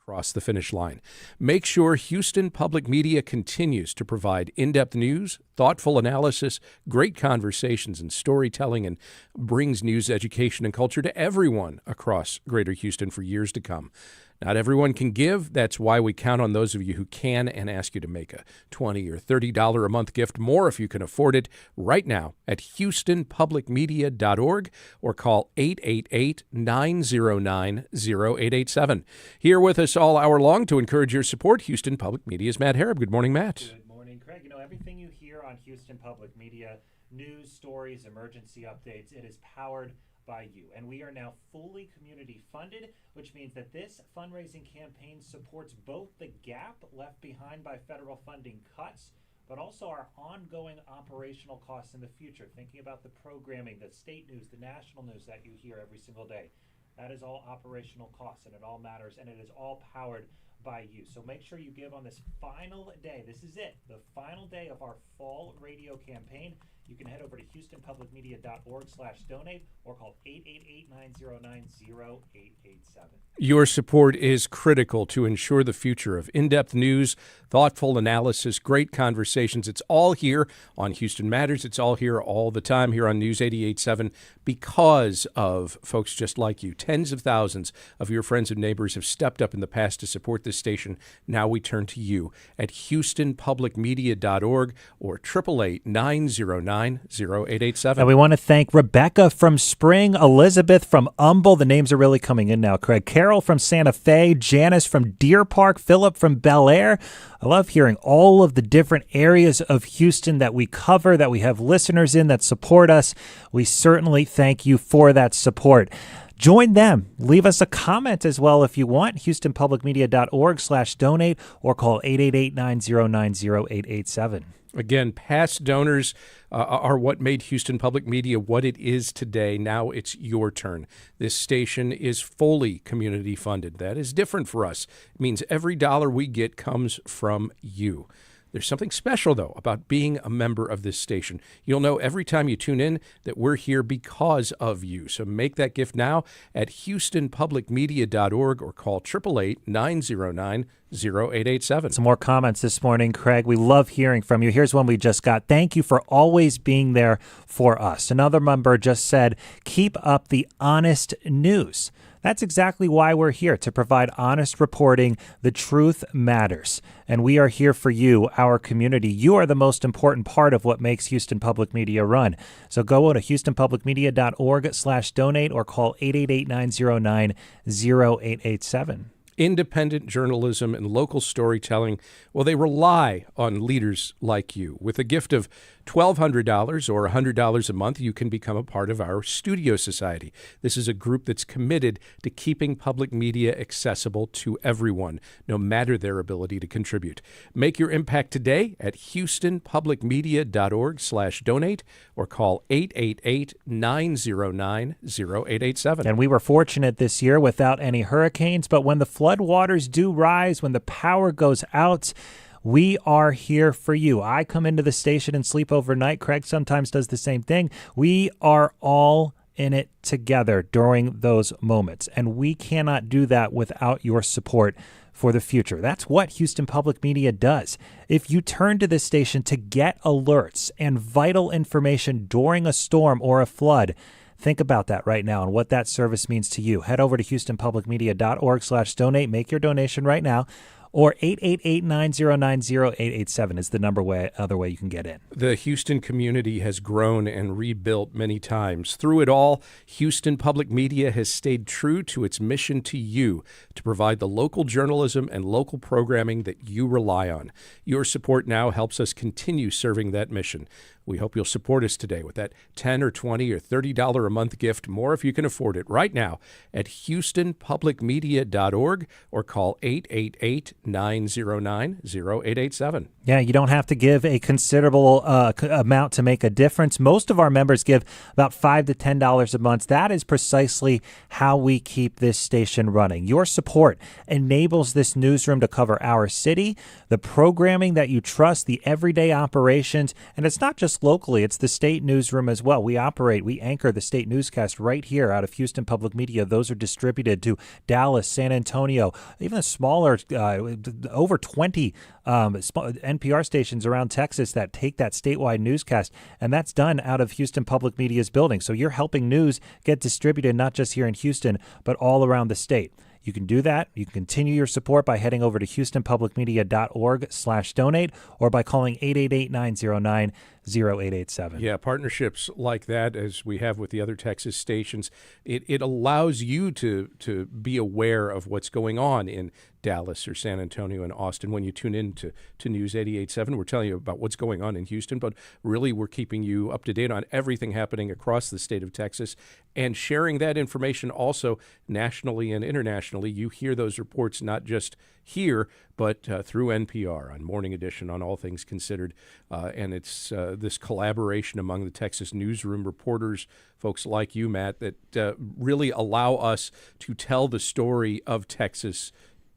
across the finish line. Make sure Houston Public Media continues to provide in-depth news, thoughtful analysis, great conversations and storytelling, and brings news, education, and culture to everyone across Greater Houston for years to come. Not everyone can give. That's why we count on those of you who can and ask you to make a $20 or $30 a month gift, more if you can afford it, right now at houstonpublicmedia.org or call 888-909-0887. Here with us all hour long to encourage your support, Houston Public Media's Matt Harrop. Good morning, Matt. Good morning, Craig. You know, everything you hear on Houston Public Media, news, stories, emergency updates, it is powered by you. And we are now fully community funded, which means that this fundraising campaign supports both the gap left behind by federal funding cuts, but also our ongoing operational costs in the future. Thinking about the programming, the state news, the national news that you hear every single day. That is all operational costs, and it all matters, and it is all powered by you. So make sure you give on this final day. This is it, the final day of our fall radio campaign. You can head over to houstonpublicmedia.org/donate or call 888-909-0887. Your support is critical to ensure the future of in-depth news, thoughtful analysis, great conversations. It's all here on Houston Matters. It's all here all the time here on News 88.7 because of folks just like you. Tens of thousands of your friends and neighbors have stepped up in the past to support this station. Now we turn to you at houstonpublicmedia.org or 888-909-0887. And we want to thank Rebecca from Spring, Elizabeth from Humble. The names are really coming in now, Craig. Carol from Santa Fe, Janice from Deer Park, Philip from Bel Air. I love hearing all of the different areas of Houston that we cover, that we have listeners in that support us. We certainly thank you for that support. Join them. Leave us a comment as well if you want. houstonpublicmedia.org/donate or call 888-909-0887. Again, past donors are what made Houston Public Media what it is today. Now it's your turn. This station is fully community funded. That is different for us. It means every dollar we get comes from you. There's something special, though, about being a member of this station. You'll know every time you tune in that we're here because of you. So make that gift now at houstonpublicmedia.org or call 888-909-0887. Some more comments this morning, Craig. We love hearing from you. Here's one we just got. Thank you for always being there for us. Another member just said, keep up the honest news. That's exactly why we're here, to provide honest reporting. The truth matters. And we are here for you, our community. You are the most important part of what makes Houston Public Media run. So go to houstonpublicmedia.org/donate or call 888-909-0887. Independent journalism and local storytelling, well, they rely on leaders like you. With a gift of $1,200 or $100 a month, you can become a part of our Studio Society. This is a group that's committed to keeping public media accessible to everyone, no matter their ability to contribute. Make your impact today at houstonpublicmedia.org/donate or call 888-909-0887. And we were fortunate this year without any hurricanes, but when the floodwaters do rise, when the power goes out, we are here for you. I come into the station and sleep overnight. Craig sometimes does the same thing. We are all in it together during those moments, and we cannot do that without your support for the future. That's what Houston Public Media does. If you turn to this station to get alerts and vital information during a storm or a flood, think about that right now and what that service means to you. Head over to houstonpublicmedia.org/donate. Make your donation right now. Or 888-909-0887 is the other way you can get in. The Houston community has grown and rebuilt many times. Through it all, Houston Public Media has stayed true to its mission to you, to provide the local journalism and local programming that you rely on. Your support now helps us continue serving that mission. We hope you'll support us today with that $10 or $20 or $30 a month gift, more if you can afford it, right now at houstonpublicmedia.org or call 888-909-0887. Yeah, you don't have to give a considerable amount to make a difference. Most of our members give about $5 to $10 a month. That is precisely how we keep this station running. Your support enables this newsroom to cover our city, the programming that you trust, the everyday operations, and it's not just just locally. It's the state newsroom as well. We anchor the state newscast right here out of Houston Public Media. Those are distributed to Dallas, San Antonio, even the smaller, over 20 NPR stations around Texas that take that statewide newscast, and that's done out of Houston Public Media's building. So you're helping news get distributed not just here in Houston, but all around the state. You can do that. You can continue your support by heading over to houstonpublicmedia.org/donate or by calling 888-909-0887. Yeah, partnerships like that, as we have with the other Texas stations, it allows you to be aware of what's going on in Dallas or San Antonio and Austin. When you tune in to News 88.7, we're telling you about what's going on in Houston, but really we're keeping you up to date on everything happening across the state of Texas and sharing that information also nationally and internationally. You hear those reports not just here, but through NPR on Morning Edition on All Things Considered. And it's this collaboration among the Texas newsroom reporters, folks like you, Matt, that really allow us to tell the story of Texas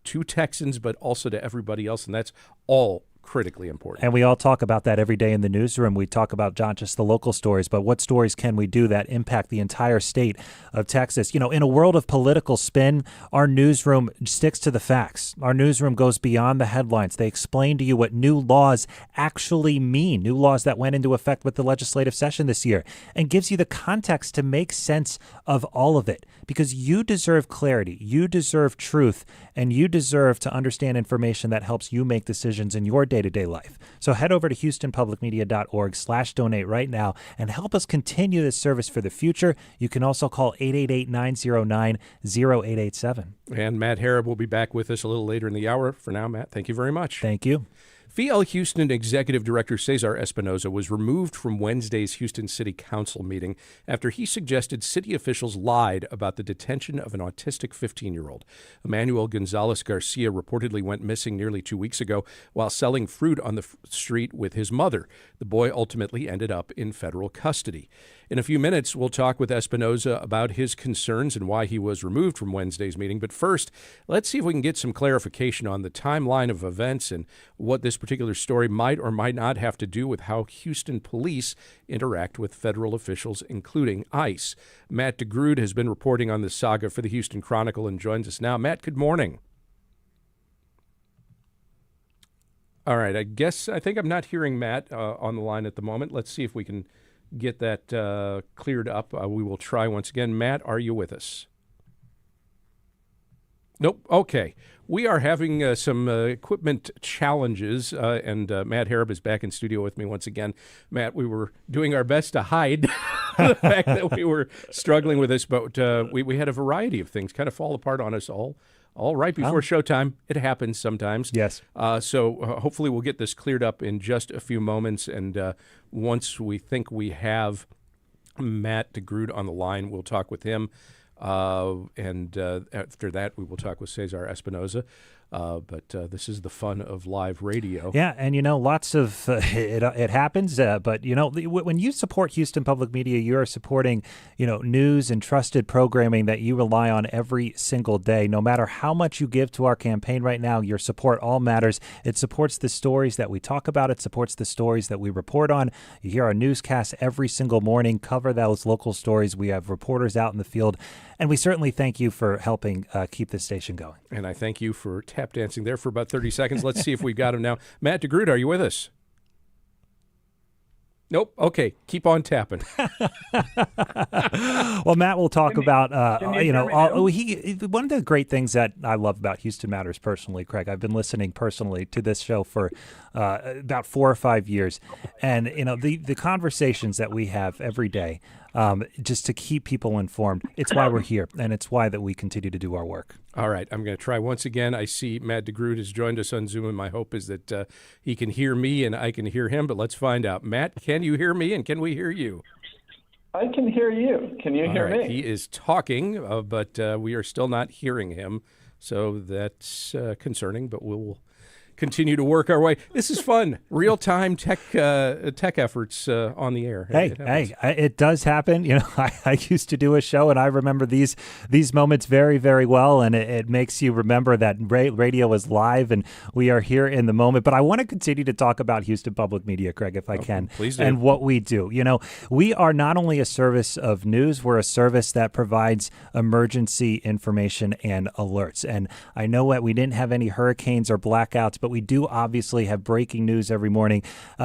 to Texans, but also to everybody else. And that's all critically important. And we all talk about that every day in the newsroom. We talk about not just the local stories, but what stories can we do that impact the entire state of Texas? You know, in a world of political spin, our newsroom sticks to the facts. Our newsroom goes beyond the headlines. They explain to you what new laws actually mean, new laws that went into effect with the legislative session this year, and gives you the context to make sense of all of it. Because you deserve clarity, you deserve truth, and you deserve to understand information that helps you make decisions in your day-to-day life. So head over to houstonpublicmedia.org/donate right now and help us continue this service for the future. You can also call 888-909-0887. And Matt Harrop will be back with us a little later in the hour. For now, Matt, thank you very much. Thank you. FIAL Houston Executive Director Cesar Espinoza was removed from Wednesday's Houston City Council meeting after he suggested city officials lied about the detention of an autistic 15-year-old. Emmanuel Gonzalez Garcia reportedly went missing nearly 2 weeks ago while selling fruit on the street with his mother. The boy ultimately ended up in federal custody. In a few minutes, we'll talk with Espinoza about his concerns and why he was removed from Wednesday's meeting. But first, let's see if we can get some clarification on the timeline of events and what this particular story might or might not have to do with how Houston police interact with federal officials, including ICE. Matt DeGrood has been reporting on this saga for the Houston Chronicle and joins us now. Matt, good morning. All right, I think I'm not hearing Matt on the line at the moment. Let's see if we can get that cleared up. We will try once again. Matt, are you with us? Nope. Okay. We are having some equipment challenges, and Matt Harrop is back in studio with me once again. Matt, we were doing our best to hide the fact that we were struggling with this, but we had a variety of things kind of fall apart on us all right before showtime. It happens sometimes. Yes. So hopefully we'll get this cleared up in just a few moments, and once we think we have Matt DeGrood on the line, we'll talk with him. And after that, we will talk with Cesar Espinoza. But this is the fun of live radio. Yeah, and lots of it happens. But when you support Houston Public Media, you are supporting news and trusted programming that you rely on every single day. No matter how much you give to our campaign right now, your support all matters. It supports the stories that we talk about. It supports the stories that we report on. You hear our newscasts every single morning, cover those local stories. We have reporters out in the field, and we certainly thank you for helping keep this station going. And I thank you for tap dancing there for about 30 seconds. Let's see if we've got him now. Matt DeGrood, are you with us? Nope. Okay. Keep on tapping. Well, Matt will talk about, one of the great things that I love about Houston Matters personally, Craig, I've been listening personally to this show for about 4 or 5 years. And, the conversations that we have every day, just to keep people informed, it's why we're here. And it's why that we continue to do our work. All right. I'm going to try once again. I see Matt DeGrood has joined us on Zoom, and my hope is that he can hear me and I can hear him. But let's find out. Matt, can you hear me and can we hear you? I can hear you. Can you hear me? He is talking, but we are still not hearing him. So that's concerning, but we'll continue to work our way. This is fun. Real-time tech efforts on the air. It does happen. You know, I used to do a show, and I remember these moments very, very well, and it makes you remember that radio is live, and we are here in the moment. But I want to continue to talk about Houston Public Media, Craig, if I can. Please do. And what we do. You know, we are not only a service of news, we're a service that provides emergency information and alerts. And I know that we didn't have any hurricanes or blackouts, but we do obviously have breaking news every morning.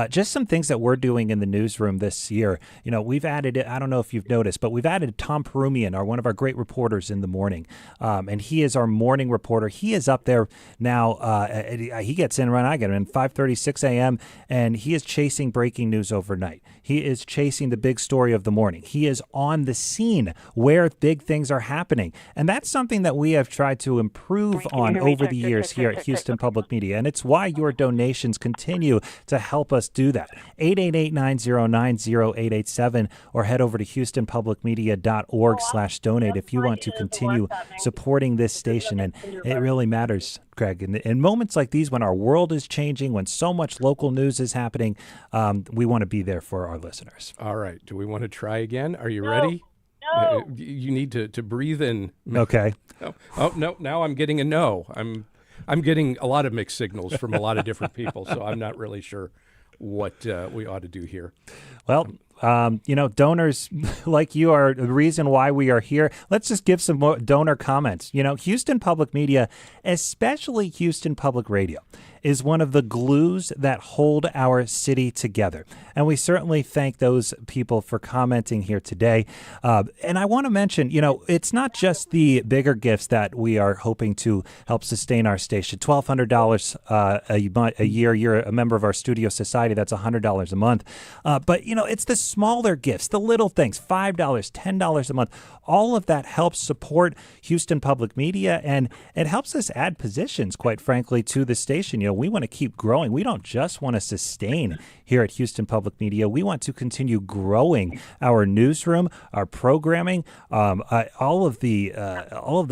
Just some things that we're doing in the newsroom this year. You know, we've added, I don't know if you've noticed, but we've added Tom Perumian, one of our great reporters in the morning. And he is our morning reporter. He is up there now. He gets in when I get him, 5:30, 6 a.m., and he is chasing breaking news overnight. He is chasing the big story of the morning. He is on the scene where big things are happening. And that's something that we have tried to improve on over the years here at Houston Public Media. And it's why your donations continue to help us do that. 888-909-0887 or head over to houstonpublicmedia.org/donate if you want to continue supporting this station. And it really matters, Craig. In moments like these, when our world is changing, when so much local news is happening, we want to be there for our listeners. All right. Do we want to try again? Are you ready? No. You need to breathe in. Okay. Oh, no. Now I'm getting a no. I'm getting a lot of mixed signals from a lot of different people, so I'm not really sure what we ought to do here. Well, you know, donors like you are the reason why we are here. Let's just give some more donor comments. You know, Houston Public Media, especially Houston Public Radio, is one of the glues that hold our city together. And we certainly thank those people for commenting here today. And I want to mention, you know, it's not just the bigger gifts that we are hoping to help sustain our station. $1,200 a year. You're a member of our studio society. That's $100 a month. But, you know, it's the smaller gifts, the little things, $5, $10 a month. All of that helps support Houston Public Media, and it helps us add positions, quite frankly, to the station. You know, we want to keep growing. We don't just want to sustain here at Houston Public Media. We want to continue growing our newsroom, our programming, all of the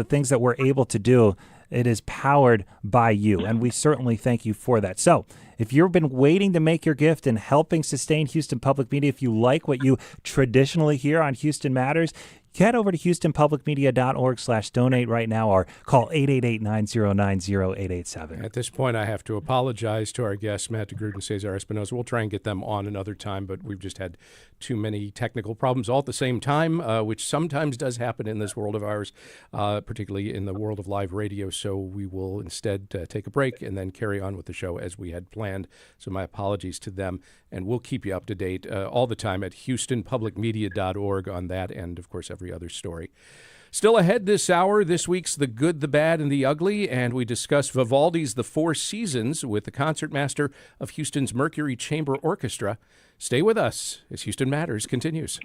things that we're able to do. It is powered by you, and we certainly thank you for that. So if you've been waiting to make your gift and helping sustain Houston Public Media, if you like what you traditionally hear on Houston Matters, head over to houstonpublicmedia.org/donate right now or call 888-909-0887. At this point, I have to apologize to our guests, Matt DeGroot and Cesar Espinosa. We'll try and get them on another time, but we've just had too many technical problems all at the same time, which sometimes does happen in this world of ours, particularly in the world of live radio. So we will instead take a break and then carry on with the show as we had planned. So my apologies to them, and we'll keep you up to date all the time at houstonpublicmedia.org on that and, of course, every other story. Still ahead this hour, this week's The Good, the Bad, and the Ugly, and we discuss Vivaldi's The Four Seasons with the concertmaster of Houston's Mercury Chamber Orchestra. Stay with us as Houston Matters continues.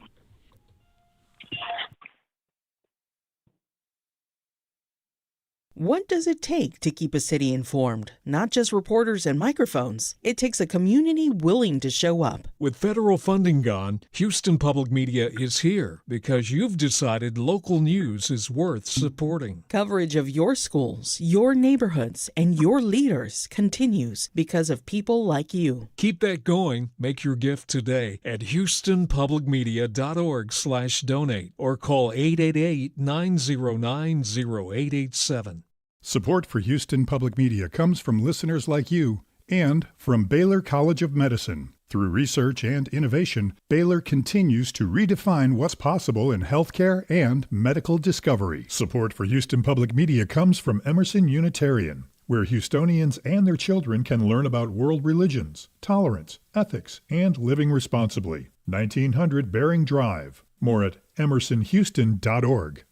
What does it take to keep a city informed? Not just reporters and microphones. It takes a community willing to show up. With federal funding gone, Houston Public Media is here because you've decided local news is worth supporting. Coverage of your schools, your neighborhoods, and your leaders continues because of people like you. Keep that going. Make your gift today at houstonpublicmedia.org/donate or call 888-909-0887. Support for Houston Public Media comes from listeners like you and from Baylor College of Medicine. Through research and innovation, Baylor continues to redefine what's possible in healthcare and medical discovery. Support for Houston Public Media comes from Emerson Unitarian, where Houstonians and their children can learn about world religions, tolerance, ethics, and living responsibly. 1900 Bering Drive. More at emersonhouston.org.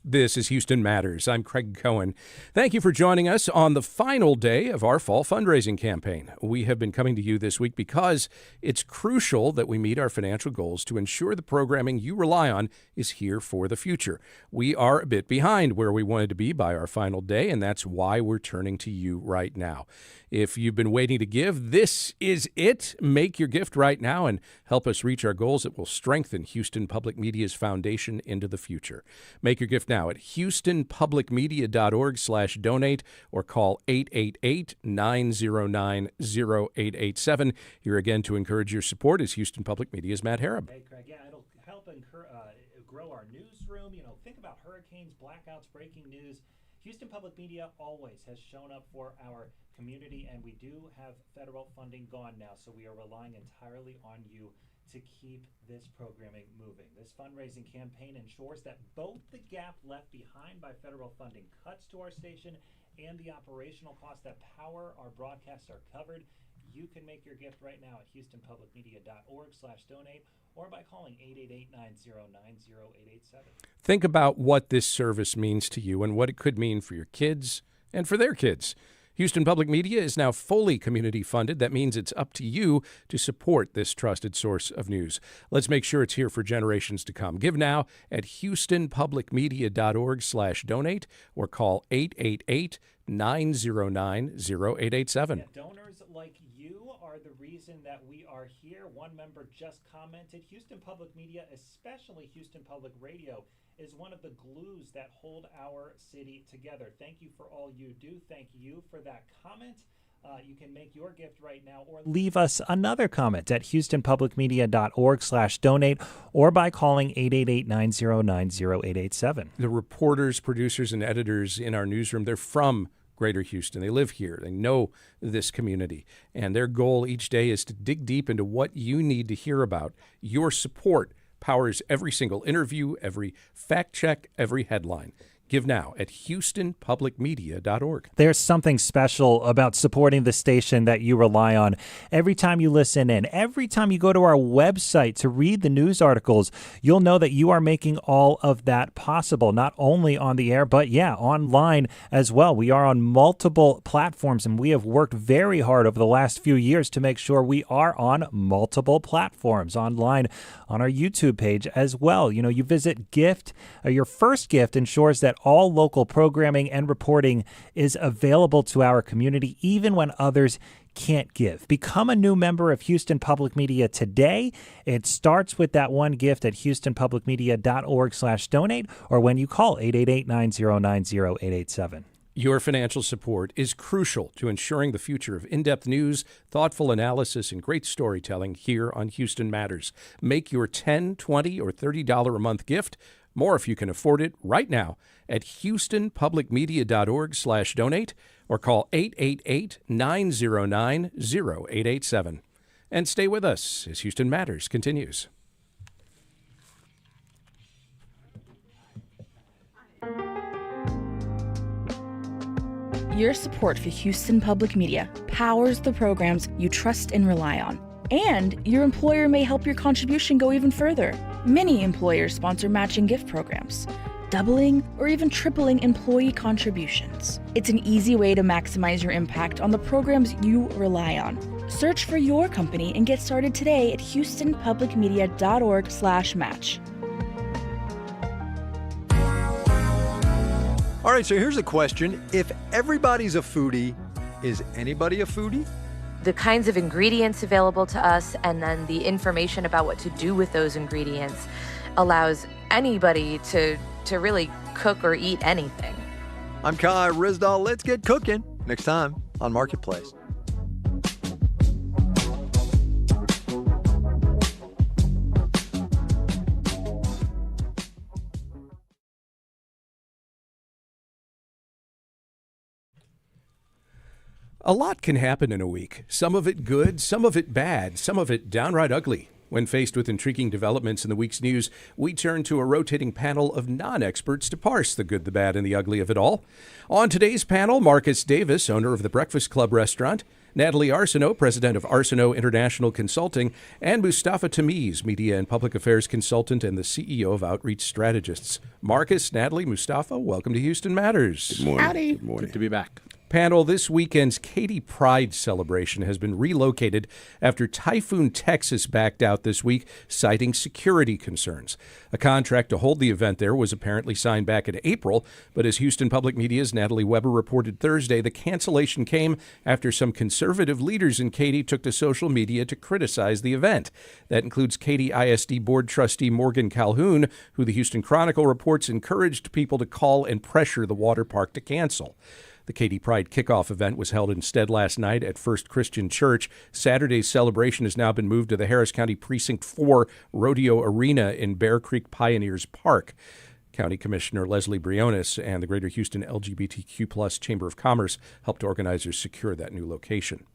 This is Houston Matters. I'm Craig Cohen. Thank you for joining us on the final day of our fall fundraising campaign. We have been coming to you this week because it's crucial that we meet our financial goals to ensure the programming you rely on is here for the future. We are a bit behind where we wanted to be by our final day, and that's why we're turning to you right now. If you've been waiting to give, this is it. Make your gift right now and help us reach our goals that will strengthen Houston Public Media's foundation into the future. Make your gift now at houstonpublicmedia.org/donate or call 888-909-0887. Here again to encourage your support is Houston Public Media's Matt Harab. Hey, Craig, yeah, it'll help grow our newsroom. Think about hurricanes, blackouts, breaking news. Houston Public Media always has shown up for our community, and we do have federal funding gone now, so we are relying entirely on you to keep this programming moving. This fundraising campaign ensures that both the gap left behind by federal funding cuts to our station and the operational costs that power our broadcasts are covered. You can make your gift right now at houstonpublicmedia.org/donate or by calling 888-909-0887. Think about what this service means to you and what it could mean for your kids and for their kids. Houston Public Media is now fully community funded. That means it's up to you to support this trusted source of news. Let's make sure it's here for generations to come. Give now at houstonpublicmedia.org/donate or call 888-909-0887. Yeah, donors like you are the reason that we are here. One member just commented, Houston Public Media, especially Houston Public Radio, is one of the glues that hold our city together. Thank you for all you do. Thank you for that comment. You can make your gift right now or leave us another comment at houstonpublicmedia.org/donate or by calling 888-909-0887. The reporters, producers, and editors in our newsroom, they're from Greater Houston. They live here. They know this community. And their goal each day is to dig deep into what you need to hear about. Your support powers every single interview, every fact check, every headline. Give now at houstonpublicmedia.org. There's something special about supporting the station that you rely on. Every time you listen in, every time you go to our website to read the news articles, you'll know that you are making all of that possible, not only on the air, but online as well. We are on multiple platforms, and we have worked very hard over the last few years to make sure we are on multiple platforms online on our YouTube page as well. You visit Gift. Your first gift ensures that all local programming and reporting is available to our community, even when others can't give. Become a new member of Houston Public Media today. It starts with that one gift at houstonpublicmedia.org/donate or when you call 888-909-0887. Your financial support is crucial to ensuring the future of in-depth news, thoughtful analysis, and great storytelling here on Houston Matters. Make your $10, $20, or $30 a month gift, more if you can afford it, right now at houstonpublicmedia.org/donate or call 888-909-0887. And stay with us as Houston Matters continues. Your support for Houston Public Media powers the programs you trust and rely on. And your employer may help your contribution go even further. Many employers sponsor matching gift programs, doubling or even tripling employee contributions. It's an easy way to maximize your impact on the programs you rely on. Search for your company and get started today at houstonpublicmedia.org/match. All right, so here's a question. If everybody's a foodie, is anybody a foodie? The kinds of ingredients available to us and then the information about what to do with those ingredients allows anybody to really cook or eat anything. I'm Kai Rizdal. Let's get cooking next time on Marketplace. A lot can happen in a week. Some of it good, some of it bad, some of it downright ugly. When faced with intriguing developments in the week's news, we turn to a rotating panel of non-experts to parse the good, the bad, and the ugly of it all. On today's panel, Marcus Davis, owner of the Breakfast Klub restaurant, Natalie Arceneaux, president of Arceneaux International Consulting, and Mustafa Tameez, media and public affairs consultant and the CEO of Outreach Strategists. Marcus, Natalie, Mustafa, welcome to Houston Matters. Good morning. Howdy. Good morning. Good to be back. Panel, this weekend's Katy Pride celebration has been relocated after Typhoon Texas backed out this week, citing security concerns. A contract to hold the event there was apparently signed back in April, but as Houston Public Media's Natalie Weber reported Thursday, the cancellation came after some conservative leaders in Katy took to social media to criticize the event. That includes Katy ISD Board Trustee Morgan Calhoun, who the Houston Chronicle reports encouraged people to call and pressure the water park to cancel. The Katy Pride kickoff event was held instead last night at First Christian Church. Saturday's celebration has now been moved to the Harris County Precinct 4 Rodeo Arena in Bear Creek Pioneers Park. County Commissioner Leslie Briones and the Greater Houston LGBTQ+ Chamber of Commerce helped organizers secure that new location.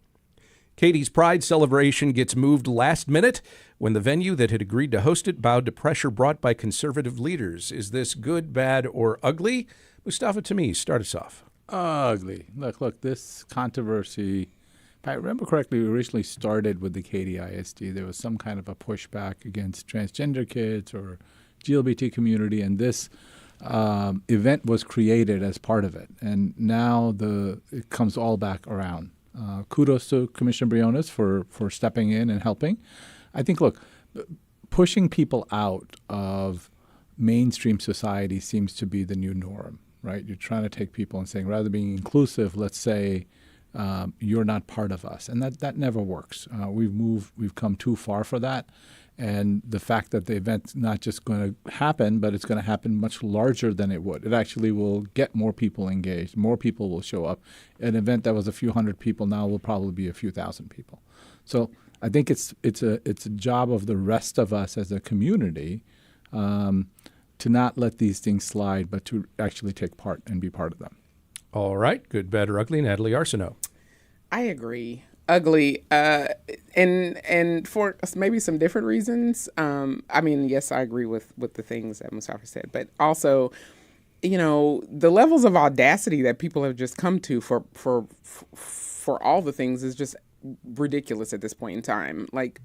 Katy's Pride celebration gets moved last minute when the venue that had agreed to host it bowed to pressure brought by conservative leaders. Is this good, bad, or ugly? Mustafa Tameez, start us off. Ugly. Look, this controversy, if I remember correctly, originally started with the Katy ISD. There was some kind of a pushback against transgender kids or LGBT community, and this event was created as part of it. And now it comes all back around. Kudos to Commissioner Briones for stepping in and helping. I think, look, pushing people out of mainstream society seems to be the new norm. Right? You're trying to take people and saying, rather than being inclusive, let's say you're not part of us. And that never works. We've come too far for that. And the fact that the event's not just going to happen, but it's going to happen much larger than it would. It actually will get more people engaged. More people will show up. An event that was a few hundred people now will probably be a few thousand people. So I think it's a job of the rest of us as a community to not let these things slide, but to actually take part and be part of them. All right. Good, bad, or ugly. Natalie Arceneaux. I agree. Ugly. And for maybe some different reasons. I mean, yes, I agree with the things that Mustafa said, but also, the levels of audacity that people have just come to for all the things is just ridiculous at this point in time. Like,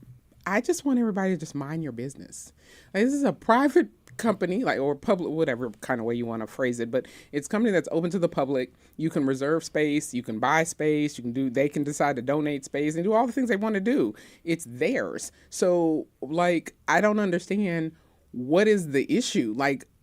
I just want everybody to just mind your business. Like, this is a private company, or public, whatever kind of way you want to phrase it, but it's a company that's open to the public. You can reserve space, you can buy space, they can decide to donate space and do all the things they want to do. It's theirs. So, I don't understand what is the issue.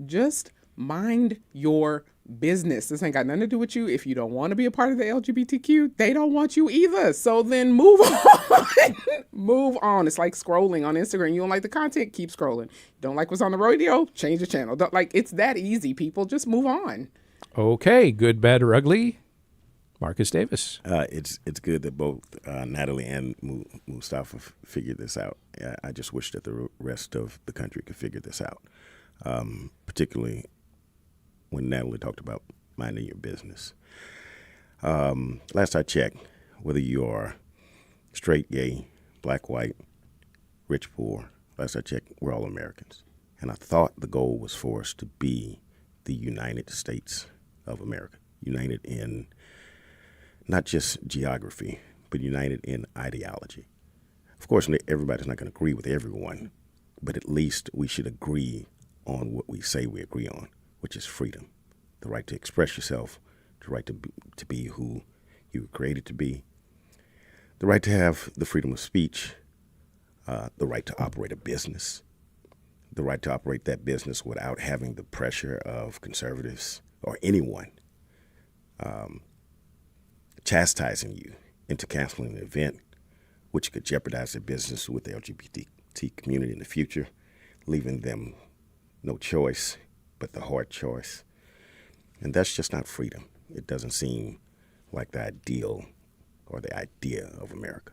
Just mind your business. This ain't got nothing to do with you. If you don't want to be a part of the LGBTQ, they don't want you either. So then move on. Move on. It's like scrolling on Instagram. You don't like the content, keep scrolling. Don't like what's on the radio, change the channel. It's that easy, people. Just move on. Okay. Good, bad, or ugly. Marcus Davis. It's good that both Natalie and Mustafa figured this out. I just wish that the rest of the country could figure this out, particularly when Natalie talked about minding your business. Last I checked, whether you are straight, gay, black, white, rich, poor, last I checked, we're all Americans. And I thought the goal was for us to be the United States of America, united in not just geography, but united in ideology. Of course, everybody's not going to agree with everyone, but at least we should agree on what we say we agree on, which is freedom, the right to express yourself, the right to be who you were created to be, the right to have the freedom of speech, the right to operate a business, the right to operate that business without having the pressure of conservatives or anyone chastising you into canceling an event, which could jeopardize their business with the LGBT community in the future, leaving them no choice but the hard choice. And that's just not freedom. It doesn't seem like the ideal or the idea of America.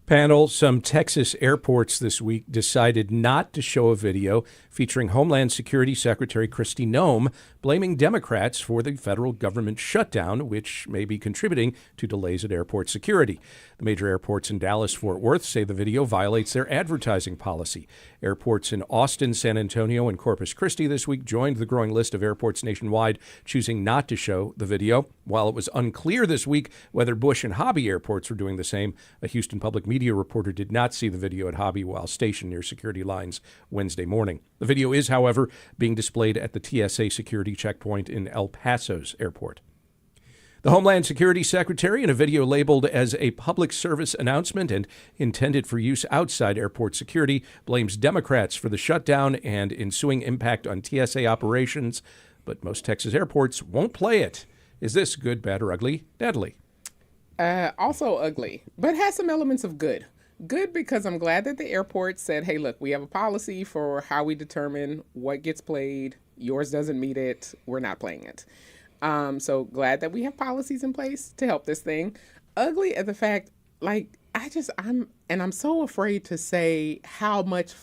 Panel, some Texas airports this week decided not to show a video featuring Homeland Security Secretary Kristi Noem blaming Democrats for the federal government shutdown, which may be contributing to delays at airport security. The major airports in Dallas-Fort Worth say the video violates their advertising policy. Airports in Austin, San Antonio, and Corpus Christi this week joined the growing list of airports nationwide choosing not to show the video. While it was unclear this week whether Bush and Hobby airports were doing the same, a Houston Public Media reporter did not see the video at Hobby while stationed near security lines Wednesday morning. The video is, however, being displayed at the TSA security checkpoint in El Paso's airport. The Homeland Security Secretary, in a video labeled as a public service announcement and intended for use outside airport security, blames Democrats for the shutdown and ensuing impact on TSA operations. But most Texas airports won't play it. Is this good, bad, or ugly? Natalie? Also ugly, but has some elements of good. Good because I'm glad that the airport said, hey, look, we have a policy for how we determine what gets played. Yours doesn't meet it. We're not playing it. So glad that we have policies in place to help this thing. Ugly at the fact, like, I'm so afraid to say how much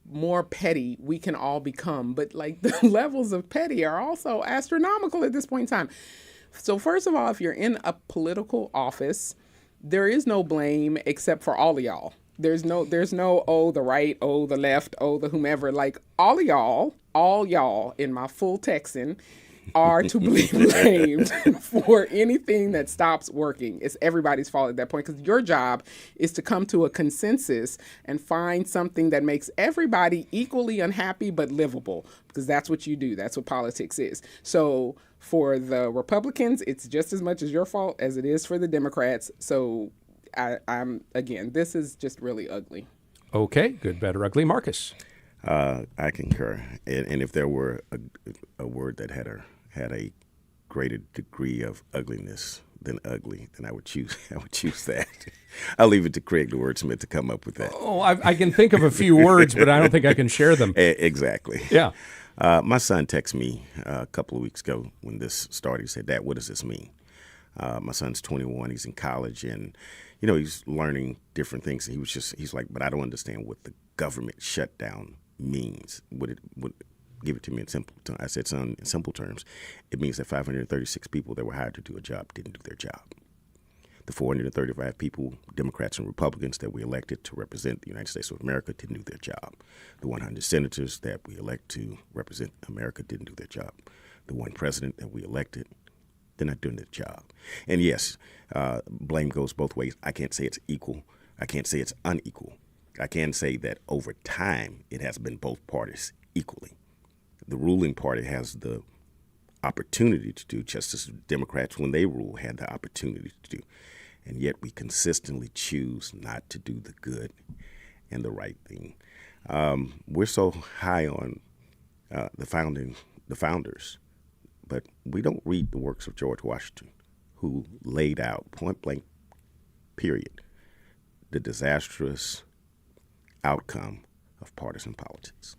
more petty we can all become. But like the levels of petty are also astronomical at this point in time. So first of all, if you're in a political office, there is no blame except for all of y'all. There's no, oh, the right, oh, the left, oh, the whomever. Like all y'all in my full Texan are to be blamed for anything that stops working. It's everybody's fault at that point, because your job is to come to a consensus and find something that makes everybody equally unhappy but livable, because that's what you do. That's what politics is. So for the Republicans, it's just as much as your fault as it is for the Democrats. So I'm again, this is just really ugly. Okay, good, bad, or ugly. Marcus? I concur. And if there were a word that had a greater degree of ugliness than ugly, then I would choose that. I'll leave it to Craig, the wordsmith, to come up with that. Oh, I can think of a few words, but I don't think I can share them. Exactly. Yeah. My son texted me a couple of weeks ago when this started. He said, Dad, what does this mean? My son's 21. He's in college, and he's learning different things. And he's like, but I don't understand what the government shutdown means. Would give it to me in simple terms. I said, son, in simple terms, it means that 536 people that were hired to do a job didn't do their job. The 435 people, Democrats and Republicans, that we elected to represent the United States of America didn't do their job. The 100 senators that we elect to represent America didn't do their job. The one president that we elected, they're not doing their job. And yes, blame goes both ways. I can't say it's equal. I can't say it's unequal. I can say that over time, it has been both parties equally. The ruling party has the opportunity to do, just as Democrats, when they rule, had the opportunity to do. And yet we consistently choose not to do the good and the right thing. We're so high on the founders, but we don't read the works of George Washington, who laid out point blank, period, the disastrous outcome of partisan politics.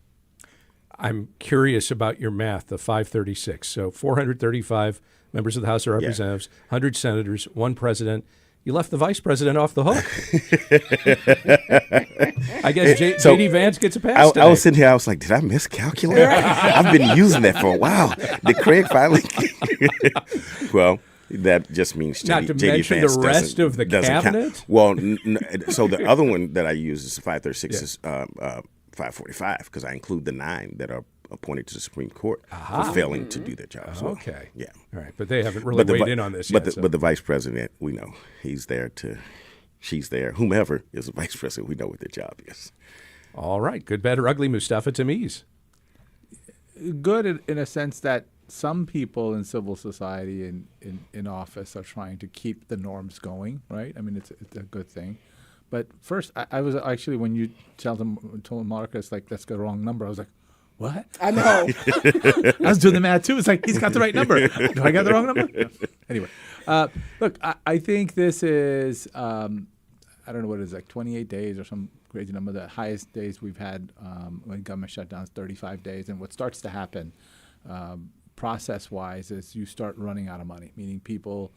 I'm curious about your math, the 536. So 435 members of the House of Representatives, 100 senators, one president. You left the vice president off the hook. I guess J.D. Vance gets a pass today. I was sitting here, I was like, did I miscalculate? I've been using that for a while. Did Craig finally? Well, that just means not to mention the rest of the cabinet. Count. Well, so the other one that I use is 536 is 545, because I include the 9 that are appointed to the Supreme Court for failing to do their job. So, okay. Yeah. All right. But they haven't really weighed in on this yet. But the vice president, we know she's there. Whomever is the vice president, we know what their job is. All right. Good, bad, or ugly, Mustafa Tameez. Good in a sense that some people in civil society in office are trying to keep the norms going, right? I mean, it's a good thing. But first, I was actually, when you told Marcus, like, that's the wrong number, I was like, what? I know. I was doing the math, too. It's like, he's got the right number. Do I got the wrong number? No. Anyway, look, I think this is, I don't know what it is, like 28 days or some crazy number. The highest days we've had when government shutdowns, 35 days. And what starts to happen process-wise is you start running out of money, meaning people,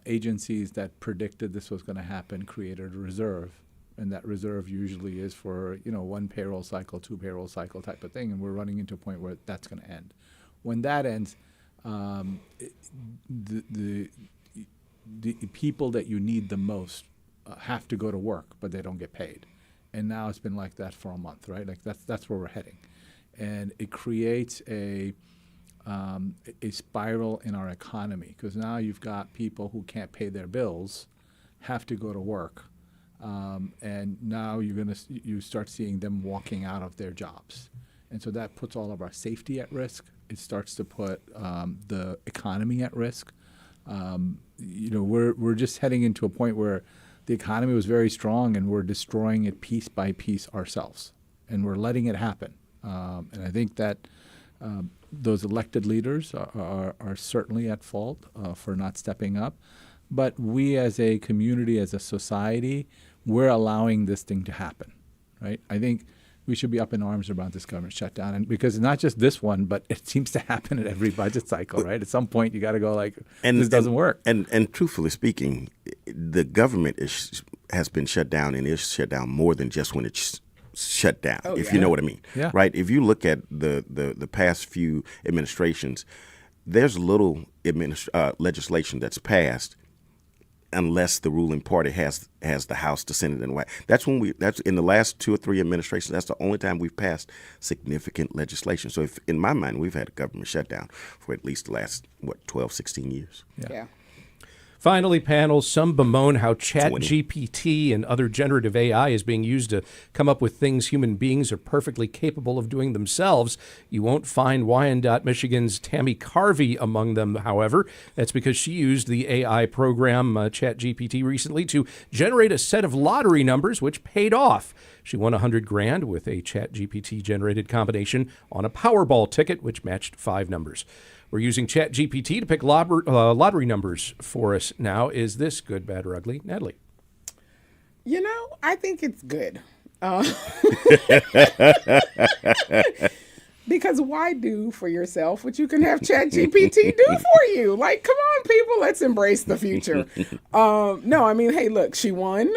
agencies that predicted this was going to happen created a reserve. And that reserve usually is for, one payroll cycle, 2 payroll cycle type of thing. And we're running into a point where that's going to end. When that ends, the people that you need the most have to go to work, but they don't get paid. And now it's been like that for a month, right? Like that's where we're heading. And it creates a spiral in our economy, because now you've got people who can't pay their bills, have to go to work. And now you start seeing them walking out of their jobs. And so that puts all of our safety at risk. It starts to put the economy at risk. We're just heading into a point where the economy was very strong, and we're destroying it piece by piece ourselves, and we're letting it happen. And I think that those elected leaders are certainly at fault for not stepping up. But we as a community, as a society, we're allowing this thing to happen, right? I think we should be up in arms about this government shutdown, and because not just this one, but it seems to happen at every budget cycle, right? At some point, you got to go this doesn't work. And truthfully speaking, the government has been shut down, and is shut down more than just when it's shut down, if you know what I mean. Yeah. Right? If you look at the past few administrations, there's little legislation that's passed unless the ruling party has the House, the Senate, and the White. That's in the last 2 or 3 administrations. That's the only time we've passed significant legislation. So, in my mind, we've had a government shutdown for at least the last 12, 16 years. Yeah. Finally, panel, some bemoan how Chat GPT and other generative AI is being used to come up with things human beings are perfectly capable of doing themselves. You won't find Wyandotte, Michigan's Tammy Carvey among them, however. That's because she used the AI program Chat GPT recently to generate a set of lottery numbers, which paid off. She won $100,000 with a Chat GPT generated combination on a Powerball ticket, which matched 5 numbers. We're using Chat GPT to pick lottery numbers for us now. Is this good, bad, or ugly? Natalie? I think it's good. Because why do for yourself what you can have Chat GPT do for you? Like, come on, people, let's embrace the future. Hey, look, she won.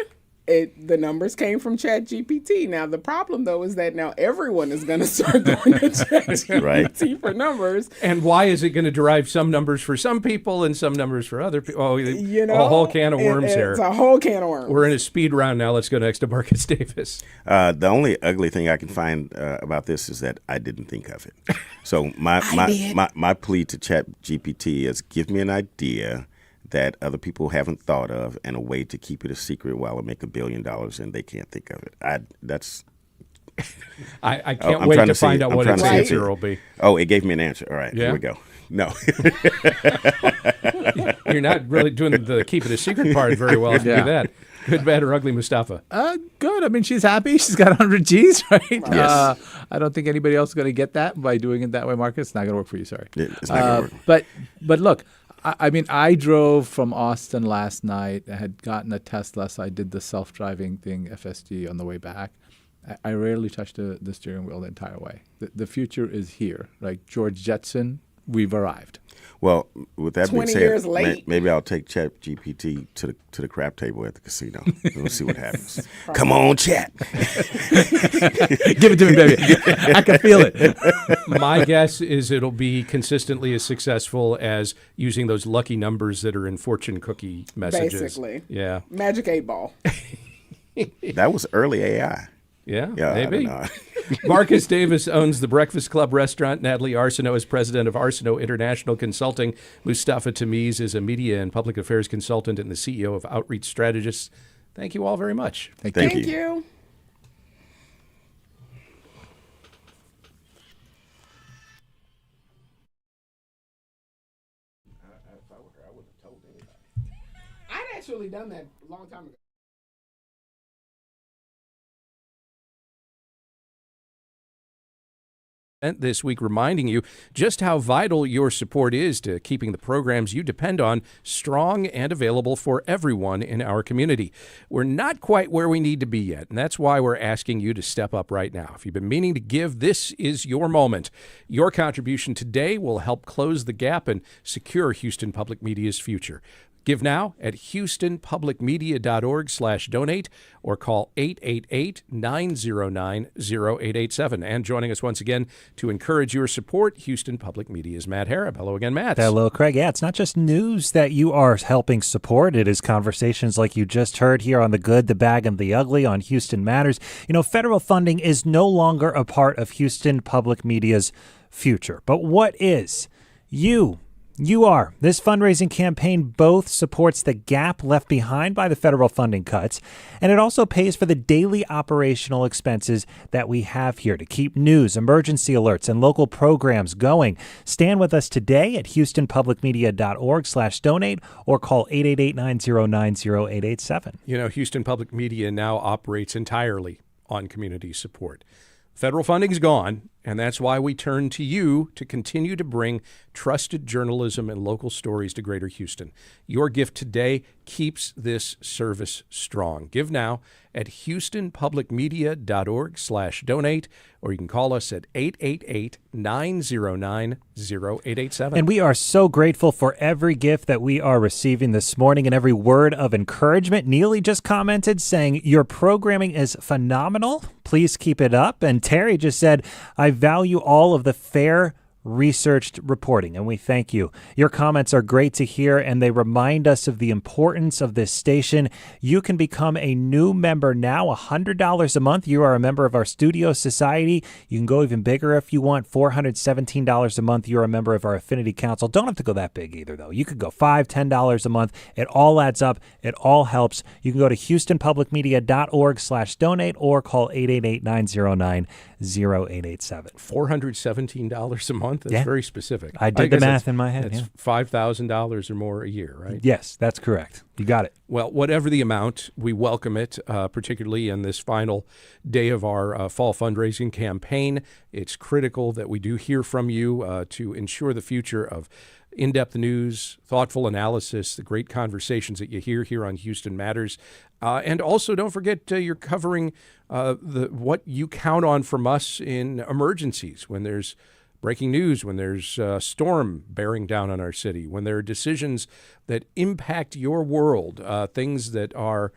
The numbers came from Chat GPT. Now, the problem, though, is that now everyone is going to start going to Chat GPT for numbers. And why is it going to derive some numbers for some people and some numbers for other people? Oh, a whole can of worms here. It's a whole can of worms. We're in a speed round now. Let's go next to Marcus Davis. The only ugly thing I can find about this is that I didn't think of it. So my plea to Chat GPT is give me an idea that other people haven't thought of and a way to keep it a secret while I make $1 billion and they can't think of it. I can't wait to find out what its answer will be. Oh, it gave me an answer. All right, Here we go. No. You're not really doing the keep it a secret part very well if you do that. Good, bad, or ugly, Mustafa? Good. I mean, she's happy. She's got 100 G's, right? Yes. I don't think anybody else is going to get that by doing it that way, Marcus. It's not going to work for you, sorry. It's not going to work. But look, I drove from Austin last night. I had gotten a Tesla, so I did the self-driving thing, FSD, on the way back. I rarely touched the steering wheel the entire way. The future is here. Like George Jetson, we've arrived. Well, with that being 20 years said, late. maybe I'll take Chat GPT to the crap table at the casino. We'll see what happens. Come on, Chat. Give it to me, baby. I can feel it. My guess is it'll be consistently as successful as using those lucky numbers that are in fortune cookie messages. Basically. Yeah. Magic 8 Ball. That was early AI. Yeah, maybe. Marcus Davis owns the Breakfast Klub restaurant. Natalie Arceneaux is president of Arceneaux International Consulting. Mustafa Tameez is a media and public affairs consultant and the CEO of Outreach Strategists. Thank you all very much. Thank you. If I were her, I wouldn't have told anybody. I'd actually done that a long time ago. This week reminding you just how vital your support is to keeping the programs you depend on strong and available for everyone in our community. We're not quite where we need to be yet, and that's why we're asking you to step up right now. If you've been meaning to give, this is your moment. Your contribution today will help close the gap and secure Houston Public Media's future. Give now at houstonpublicmedia.org/donate or call 888-909-0887. And joining us once again to encourage your support, Houston Public Media's Matt Harrop. Hello again, Matt. Hello, Craig. Yeah, it's not just news that you are helping support. It is conversations like you just heard here on The Good, the Bad, and the Ugly on Houston Matters. You know, federal funding is no longer a part of Houston Public Media's future. But what is? You are. This fundraising campaign both supports the gap left behind by the federal funding cuts, and it also pays for the daily operational expenses that we have here to keep news, emergency alerts, and local programs going. Stand with us today at houstonpublicmedia.org/donate or call 888-909-0887. You know, Houston Public Media now operates entirely on community support. Federal funding's gone, and that's why we turn to you to continue to bring trusted journalism and local stories to Greater Houston. Your gift today keeps this service strong. Give now at houstonpublicmedia.org/donate, or you can call us at 888-909-0887. And we are so grateful for every gift that we are receiving this morning and every word of encouragement. Neely just commented saying, your programming is phenomenal. Please keep it up. And Terry just said, I value all of the fair, researched reporting, and we thank you. Your comments are great to hear, and they remind us of the importance of this station. You can become a new member now, $100 a month. You are a member of our Studio Society. You can go even bigger if you want, $417 a month. You're a member of our Affinity Council. Don't have to go that big either, though. You could go $5, $10 a month. It all adds up. It all helps. You can go to houstonpublicmedia.org/donate or call 888-909-0887. $417 a month? That's very specific. I did the math in my head. That's $5,000 or more a year, right? Yes, that's correct. You got it. Well, whatever the amount, we welcome it, particularly in this final day of our fall fundraising campaign. It's critical that we do hear from you to ensure the future of in-depth news, thoughtful analysis, the great conversations that you hear here on Houston Matters. And also, don't forget you're covering what you count on from us in emergencies, when there's breaking news, when there's a storm bearing down on our city, when there are decisions that impact your world, things that are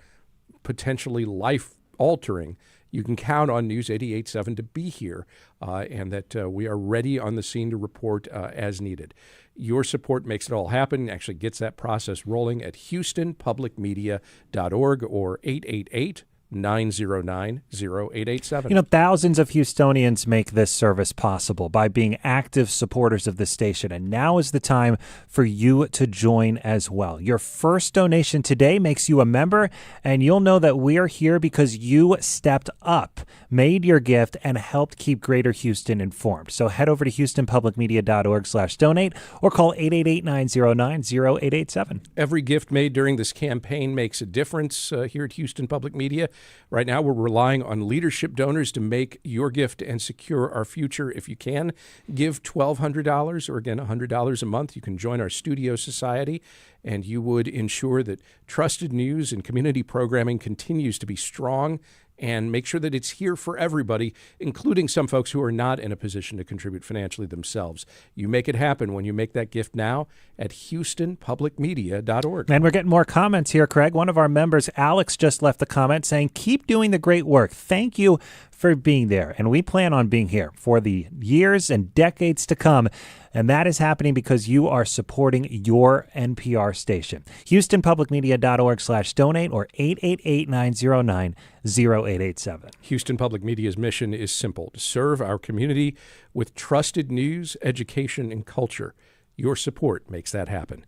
potentially life-altering. You can count on News 88.7 to be here, and that we are ready on the scene to report as needed. Your support makes it all happen, actually gets that process rolling at houstonpublicmedia.org or 888-909-0887. You know, thousands of Houstonians make this service possible by being active supporters of the station, and now is the time for you to join as well. Your first donation today makes you a member, and you'll know that we are here because you stepped up, made your gift, and helped keep Greater Houston informed. So head over to houstonpublicmedia.org/donate or call 888-909-0887. Every gift made during this campaign makes a difference here at Houston Public Media. Right now, we're relying on leadership donors to make your gift and secure our future. If you can, give $1,200 or, again, $100 a month. You can join our Studio Society, and you would ensure that trusted news and community programming continues to be strong and make sure that it's here for everybody, including some folks who are not in a position to contribute financially themselves. You make it happen when you make that gift now at houstonpublicmedia.org. And we're getting more comments here, Craig. One of our members, Alex, just left a comment saying, keep doing the great work. Thank you for being there. And we plan on being here for the years and decades to come. And that is happening because you are supporting your NPR station. HoustonPublicMedia.org/donate or 888-909-0887. Houston Public Media's mission is simple: to serve our community with trusted news, education, and culture. Your support makes that happen.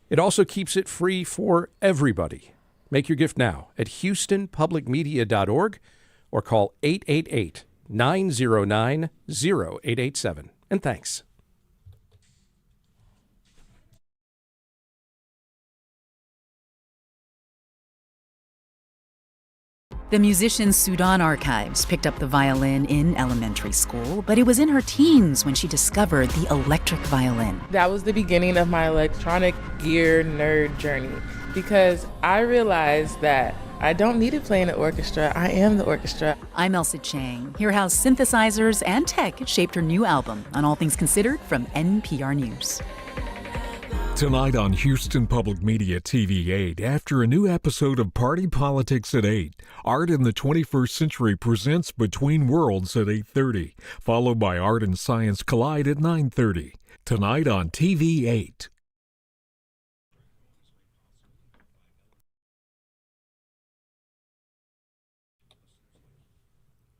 It also keeps it free for everybody. Make your gift now at HoustonPublicMedia.org or call 888-909-0887. And thanks. The musician Sudan Archives picked up the violin in elementary school, but it was in her teens when she discovered the electric violin. That was the beginning of my electronic gear nerd journey, because I realized that I don't need to play in an orchestra. I am the orchestra. I'm Elsa Chang. Hear how synthesizers and tech shaped her new album on All Things Considered from NPR News. Tonight on Houston Public Media TV 8, after a new episode of Party Politics at 8, Art in the 21st Century presents Between Worlds at 8:30, followed by Art and Science Collide at 9:30. Tonight on TV 8.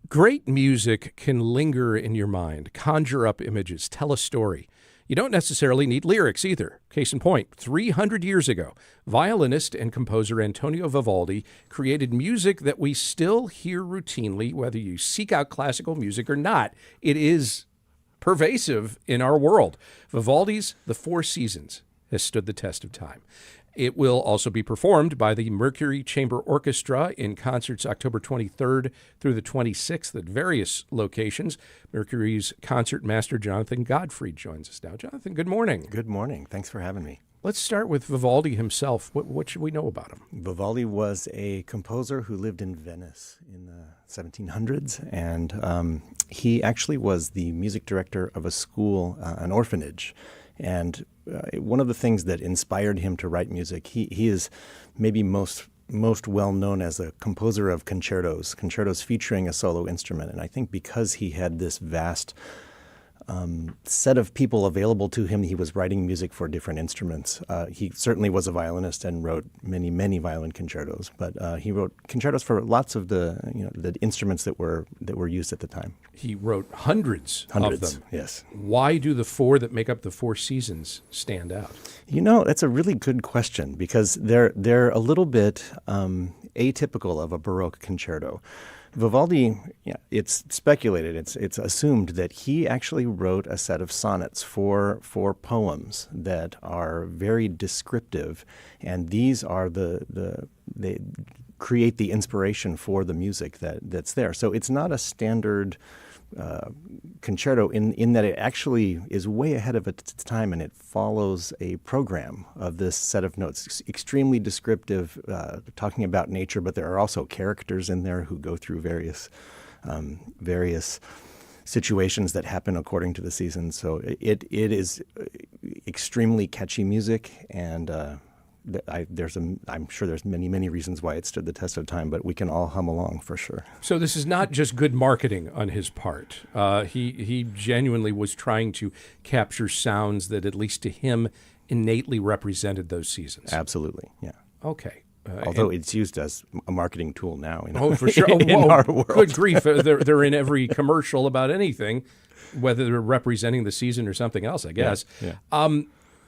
Great music can linger in your mind, conjure up images, tell a story. You don't necessarily need lyrics either. Case in point, 300 years ago, violinist and composer Antonio Vivaldi created music that we still hear routinely, whether you seek out classical music or not. It is pervasive in our world. Vivaldi's The Four Seasons has stood the test of time. It will also be performed by the Mercury Chamber Orchestra in concerts October 23rd through the 26th at various locations. Mercury's concert master, Jonathan Godfrey, joins us now. Jonathan, good morning. Good morning. Thanks for having me. Let's start with Vivaldi himself. What should we know about him? Vivaldi was a composer who lived in Venice in the 1700s, and he actually was the music director of a school, an orphanage. And one of the things that inspired him to write music, he is maybe most well known as a composer of concertos featuring a solo instrument. And I think because he had this vast set of people available to him, he was writing music for different instruments. He certainly was a violinist and wrote many violin concertos, but he wrote concertos for lots of the instruments that were used at the time. He wrote hundreds of them. Yes. Why do the four that make up the Four Seasons stand out? That's a really good question, because they're a little bit atypical of a Baroque concerto. Vivaldi, it's speculated, it's assumed that he actually wrote a set of sonnets for poems that are very descriptive, and these are they create the inspiration for the music that's there. So it's not a standard concerto in that it actually is way ahead of its time, and it follows a program of this set of notes, extremely descriptive, talking about nature, but there are also characters in there who go through various situations that happen according to the seasons. So it is extremely catchy music, and I'm sure there's many reasons why it stood the test of time, but we can all hum along for sure. So this is not just good marketing on his part. He genuinely was trying to capture sounds that, at least to him, innately represented those seasons. Absolutely, yeah. Okay. Although it's used as a marketing tool now. For sure. In our world. Good grief. They're in every commercial about anything, whether they're representing the season or something else, I guess. Yeah.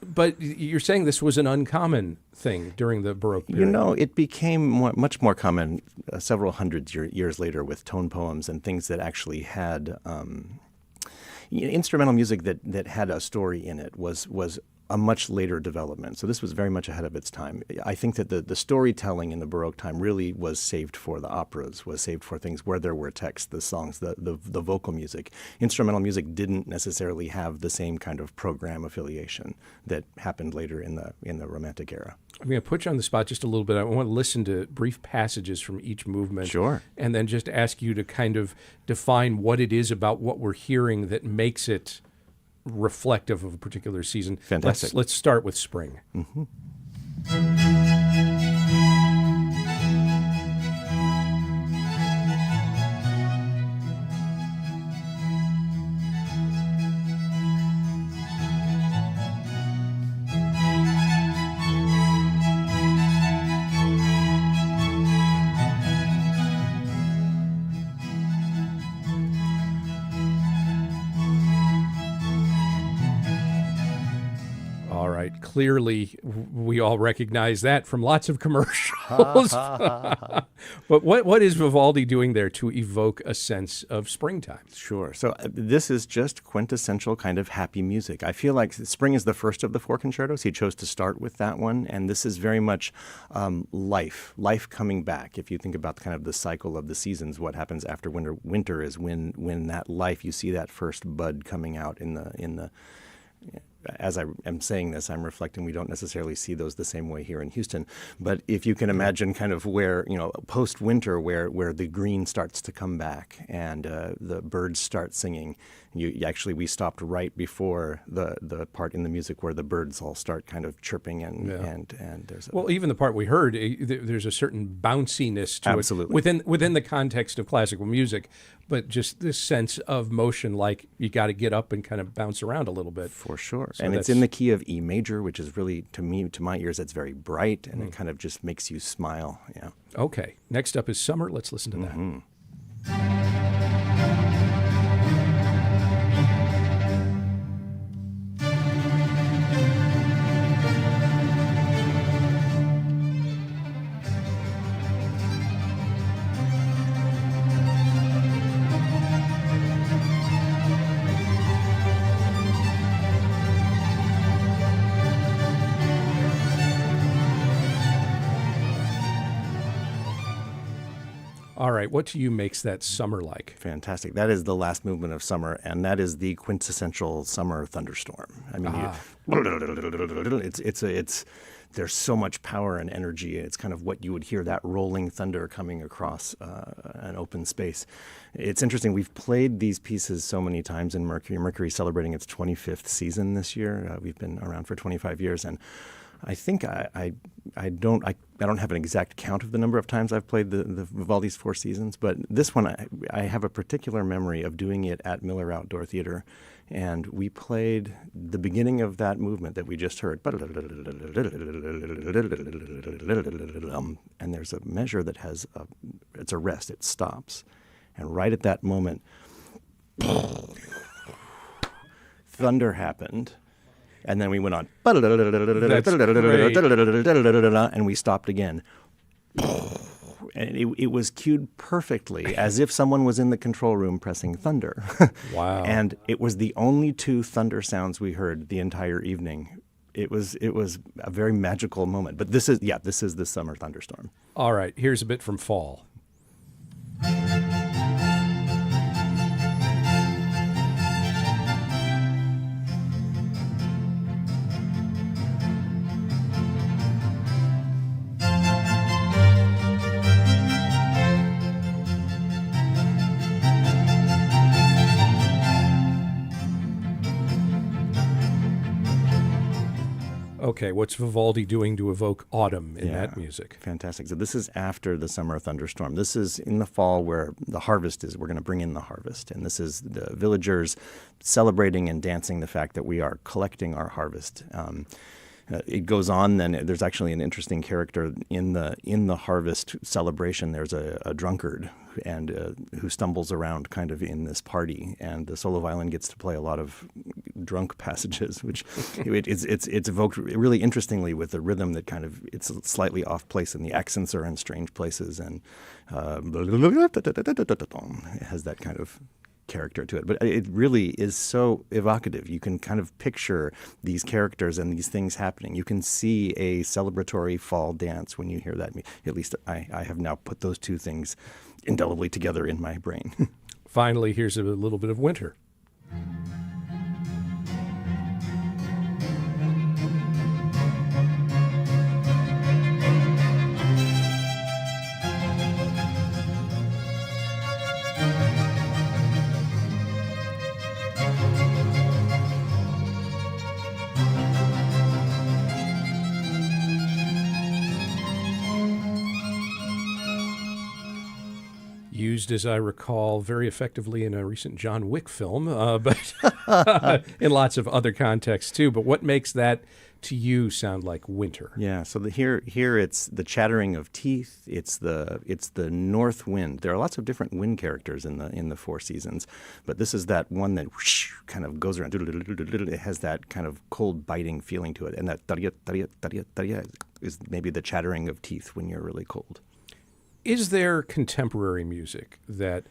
But you're saying this was an uncommon thing during the Baroque period. It became much more common several hundred years later with tone poems and things that actually had instrumental music that had a story in it was a much later development. So this was very much ahead of its time. I think that the storytelling in the Baroque time really was saved for the operas, was saved for things where there were texts, the songs, the vocal music. Instrumental music didn't necessarily have the same kind of program affiliation that happened later in the Romantic era. I'm going to put you on the spot just a little bit. I want to listen to brief passages from each movement. Sure. And then just ask you to kind of define what it is about what we're hearing that makes it reflective of a particular season. Fantastic. Let's start with spring. Mm-hmm. Clearly, we all recognize that from lots of commercials. But what is Vivaldi doing there to evoke a sense of springtime? Sure. So this is just quintessential kind of happy music. I feel like spring is the first of the four concertos. He chose to start with that one, and this is very much life coming back. If you think about kind of the cycle of the seasons, what happens after winter? Winter is when that life, you see that first bud coming out in the as I am saying this, I'm reflecting we don't necessarily see those the same way here in Houston. But if you can imagine kind of where, post-winter, where the green starts to come back and the birds start singing, we stopped right before the part in the music where the birds all start kind of chirping and there's even the part we heard, there's a certain bounciness to Absolutely. It within the context of classical music, but just this sense of motion, like you got to get up and kind of bounce around a little bit. For sure. So and it's in the key of E major, which is really, to my ears, that's very bright, and it kind of just makes you smile. Yeah. Okay. Next up is summer. Let's listen to that. right, what to you makes that summer like? Fantastic. That is the last movement of summer, and that is the quintessential summer thunderstorm. I mean, it's there's so much power and energy. It's kind of what you would hear, that rolling thunder coming across an open space. It's interesting. We've played these pieces so many times in Mercury. Mercury is celebrating its 25th season this year. We've been around for 25 years, and I think I don't have an exact count of the number of times I've played the Vivaldi's Four Seasons, but this one I have a particular memory of doing it at Miller Outdoor Theater, and we played the beginning of that movement that we just heard, and there's a measure that has it's a rest, it stops, and right at that moment, thunder happened. And then we went on, and we stopped again. And it was cued perfectly, as if someone was in the control room pressing thunder. Wow. And it was the only two thunder sounds we heard the entire evening. It was a very magical moment. But this is the summer thunderstorm. All right, here's a bit from fall. Okay, what's Vivaldi doing to evoke autumn in that music? Fantastic. So this is after the summer thunderstorm. This is in the fall where the harvest is. We're going to bring in the harvest. And this is the villagers celebrating and dancing the fact that we are collecting our harvest. It goes on then. There's actually an interesting character in the harvest celebration. There's a drunkard and who stumbles around kind of in this party, and the solo violin gets to play a lot of drunk passages, which it's evoked really interestingly with the rhythm that kind of it's slightly off place, and the accents are in strange places, and it has that kind of character to it. But it really is so evocative. You can kind of picture these characters and these things happening. You can see a celebratory fall dance when you hear that. At least I have now put those two things indelibly together in my brain. Finally, here's a little bit of winter. Used, as I recall, very effectively in a recent John Wick film, but in lots of other contexts too. But what makes that to you sound like winter? Yeah, so here it's the chattering of teeth. It's the north wind. There are lots of different wind characters in the Four Seasons, but this is that one that whoosh, kind of goes around. It has that kind of cold, biting feeling to it, and that is maybe the chattering of teeth when you're really cold. Is there contemporary music that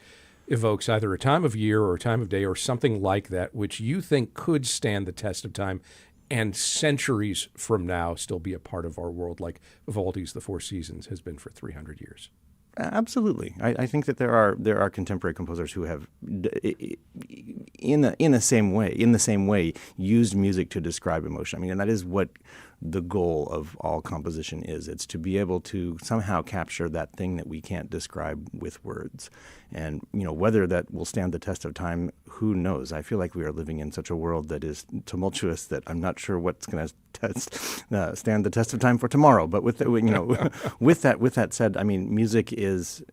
evokes either a time of year or a time of day or something like that, which you think could stand the test of time and centuries from now still be a part of our world, like Vivaldi's The Four Seasons has been for 300 years? Absolutely. I think that there are contemporary composers who have, in the same way, used music to describe emotion. I mean, and that is what the goal of all composition is. It's to be able to somehow capture that thing that we can't describe with words. And, whether that will stand the test of time, who knows? I feel like we are living in such a world that is tumultuous that I'm not sure what's going to stand the test of time for tomorrow. But with with that said, I mean, music is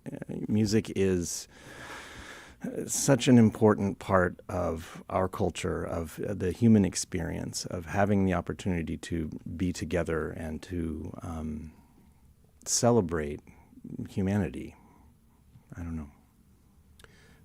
such an important part of our culture, of the human experience, of having the opportunity to be together and to celebrate humanity. I don't know.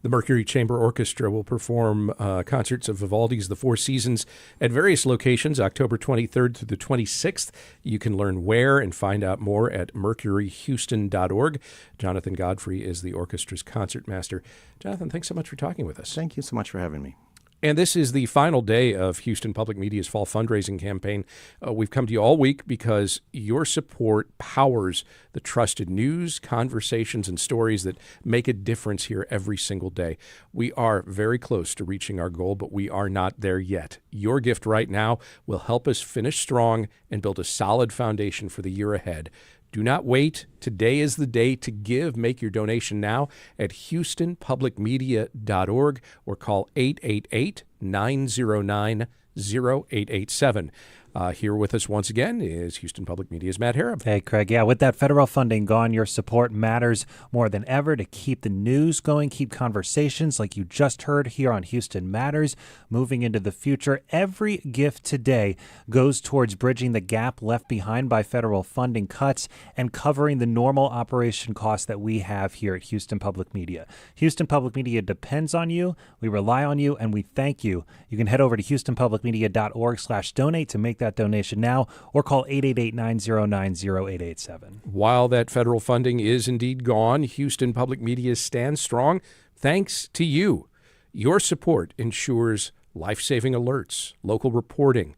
The Mercury Chamber Orchestra will perform concerts of Vivaldi's The Four Seasons at various locations, October 23rd through the 26th. You can learn where and find out more at mercuryhouston.org. Jonathan Godfrey is the orchestra's concertmaster. Jonathan, thanks so much for talking with us. Thank you so much for having me. And this is the final day of Houston Public Media's fall fundraising campaign. We've come to you all week because your support powers the trusted news, conversations, and stories that make a difference here every single day. We are very close to reaching our goal, but we are not there yet. Your gift right now will help us finish strong and build a solid foundation for the year ahead. Do not wait. Today is the day to give. Make your donation now at houstonpublicmedia.org or call 888-909-0887. Here with us once again is Houston Public Media's Matt Harrop. Hey, Craig. Yeah, with that federal funding gone, your support matters more than ever to keep the news going, keep conversations like you just heard here on Houston Matters moving into the future. Every gift today goes towards bridging the gap left behind by federal funding cuts and covering the normal operation costs that we have here at Houston Public Media. Houston Public Media depends on you. We rely on you, and we thank you. You can head over to houstonpublicmedia.org/donate to make that donation now, or call 888-909-0887. While that federal funding is indeed gone, Houston Public Media stands strong thanks to you. Your support ensures life-saving alerts, local reporting,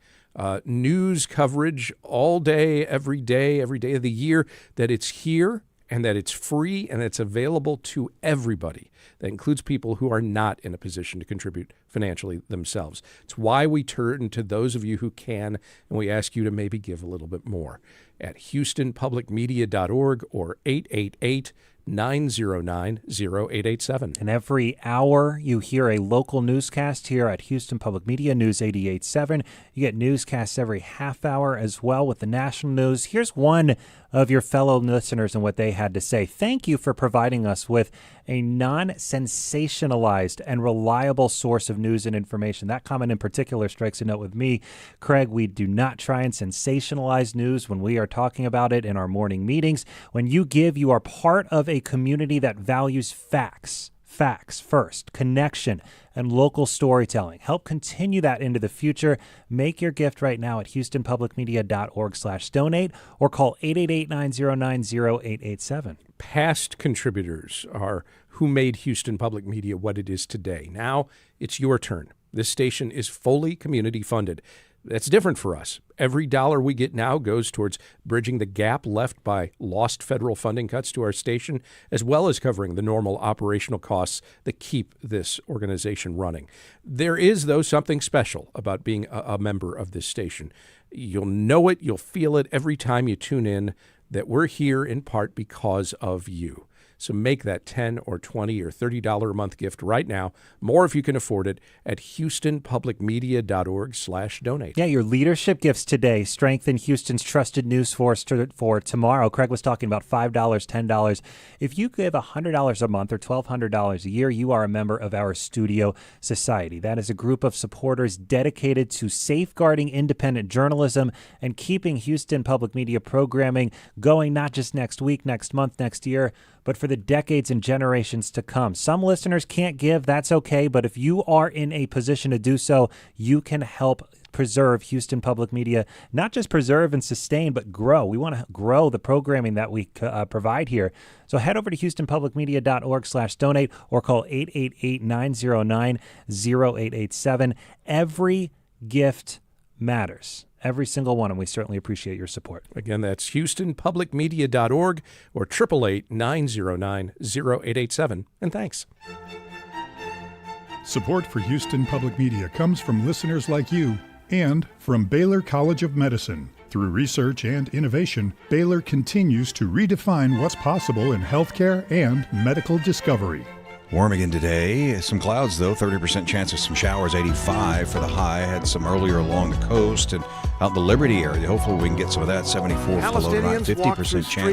news coverage all day of the year, that it's here and that it's free and it's available to everybody. That includes people who are not in a position to contribute financially themselves. It's why we turn to those of you who can, and we ask you to maybe give a little bit more at houstonpublicmedia.org or 888-909-0887. And every hour you hear a local newscast here at Houston Public Media, News 88.7. You get newscasts every half hour as well with the national news. Here's one of your fellow listeners and what they had to say. Thank you for providing us with a non-sensationalized and reliable source of news and information. That comment in particular strikes a note with me. Craig, we do not try and sensationalize news when we are talking about it in our morning meetings. When you give, you are part of a community that values facts first, connection, and local storytelling. Help continue that into the future. Make your gift right now at houstonpublicmedia.org/donate or call 888-909-0887. Past contributors are who made Houston Public Media what it is today. Now it's your turn. This station is fully community funded. That's different for us. Every dollar we get now goes towards bridging the gap left by lost federal funding cuts to our station, as well as covering the normal operational costs that keep this organization running. There is, though, something special about being a member of this station. You'll know it, you'll feel it every time you tune in, that we're here in part because of you. So make that $10 or $20 or $30 a month gift right now. More if you can afford it at houstonpublicmedia.org/donate. Yeah, your leadership gifts today strengthen Houston's trusted news force for tomorrow. Craig was talking about $5, $10. If you give $100 a month or $1,200 a year, you are a member of our Studio Society. That is a group of supporters dedicated to safeguarding independent journalism and keeping Houston Public Media programming going, not just next week, next month, next year, but for the decades and generations to come. Some listeners can't give, that's okay, but if you are in a position to do so, you can help preserve Houston Public Media, not just preserve and sustain, but grow. We want to grow the programming that we provide here. So head over to houstonpublicmedia.org/donate or call 888-909-0887. Every gift matters. Every single one, and we certainly appreciate your support. Again, that's houstonpublicmedia.org or 888-909-0887. And thanks. Support for Houston Public Media comes from listeners like you and from Baylor College of Medicine. Through research and innovation, Baylor continues to redefine what's possible in healthcare and medical discovery. Warm again today. Some clouds, though. 30% chance of some showers. 85 for the high. Had some earlier along the coast and out in the Liberty area. Hopefully we can get some of that. 74 for the low tonight. 50% chance